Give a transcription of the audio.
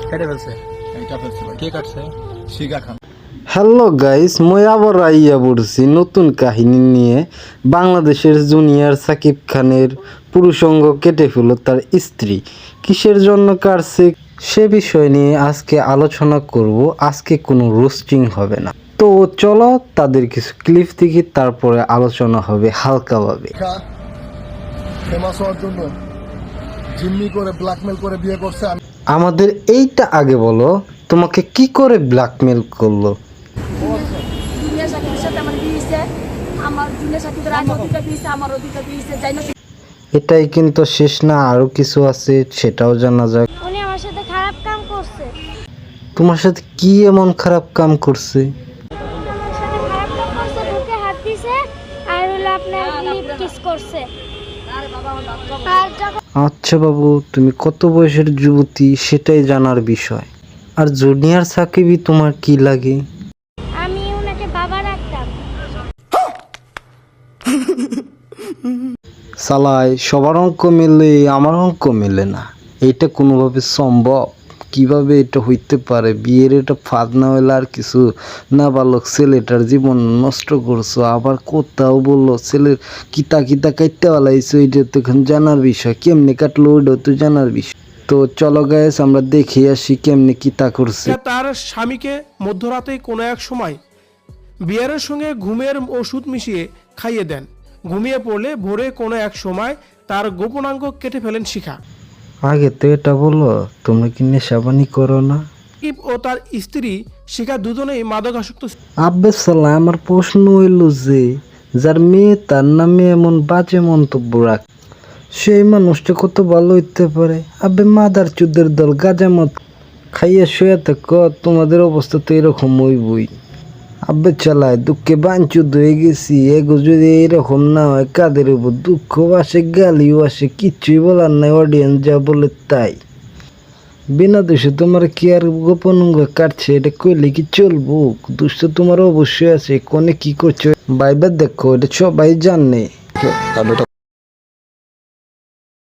কেটে ফেলছে। কে কাটছে? শিখা খান। হ্যালো গাইস, মই আবার আইয়া পড়ছি নতুন কাহিনী নিয়ে। বাংলাদেশের জুনিয়র সাকিব খানের পুরুষাঙ্গ কেটে ফেলল তার স্ত্রী। কিসের জন্য কাটছে সে বিষয় নিয়ে আজকে আলোচনা করব। আজকে কোনো রোস্টিং হবে না, তো চলো তাদের কিছু ক্লিপ দেখি, তারপরে আলোচনা হবে হালকাভাবে। ফেমাস হওয়ার জন্য জিম্মি করে ব্ল্যাকমেল করে বিয়ে করছে। আমাদের এইটা আগে বলো, তোমাকে কি করে ব্ল্যাকমেল করলো? এটাই কিন্তু শেষ না, আরো কিছু আছে, সেটাও জানা যাক। উনি আমার সাথে খারাপ কাম করছে। তোমার সাথে কি এমন খারাপ কাম করছে? আমার সাথে খারাপ কাম করছে, বুকে হাত দিছে আর হলো আপনার লিপ কিস করছে। আর যখন আচ্ছা বাবু, তুমি কত বয়সের যুবতী সেটাই জানার বিষয়। আর জুনিয়র সাকিবই তোমার কি লাগে? আমি উনাকে বাবা রাখতাম। সালাই, সবার অঙ্ক মেলে, আমার অঙ্ক মেলে না। এইটা কোনোভাবে সম্ভব? কিভাবে এটা হইতে পারে? বিয়ের এটা ফাঁদ না হইলে আর কিছু না। বালক ছেলেটার জীবন নষ্ট করছো, আবার কোথাও বললো ছেলের কিতা কিতা কাটতে পালাইছো, এটা তো এখন জানার বিষয়। কেমনে কাটলো ওইটাও তো জানার বিষয়। তো চলো গাইস, আমরা দেখে আসি কেমনে কিতা করছে। তার স্বামীকে মধ্যরাতে কোনো এক সময় বিয়ারের সঙ্গে ঘুমের ওষুধ মিশিয়ে খাইয়ে দেন। ঘুমিয়ে পড়লে ভোরে কোনো এক সময় তার গোপনাঙ্গ কেটে ফেলেন শিখা। আগে তো এটা বলো, তোমরা কি নেশাবানি করো না? সাকিব ও তার স্ত্রী শিখা দুজনেই মাদকাসক্ত। আব্বে সালা, আমার প্রশ্ন হইল যে যার মেয়ে তার নামে এমন বাজে মন্তব্য রাখ, সেই মানুষটা কত ভালো হইতে পারে? আব্বে মাদার চুদের দল, গাঁজা মদ খাইয়া শুয়ে থাক, তোমাদের অবস্থা তো এরকম হইবই। আব্বে চালায় দুঃখে বাঞ্চুদ হয়ে গেছি। এগো যদি এরকম না হয়, কাদের উপর দুঃখ আসে, গালিও আসে, কিচ্ছুই বলার নাই। অডিয়েন্স যা বলে তাই। বিনা দোষে তোমার কি আর গোপন অঙ্গ কাটছে, এটা কইলে কি চলবো? দুষ্ট তোমার অবশ্যই আছে, কোনে কি করছো ভাইবা দেখো, এটা সবাই জানে।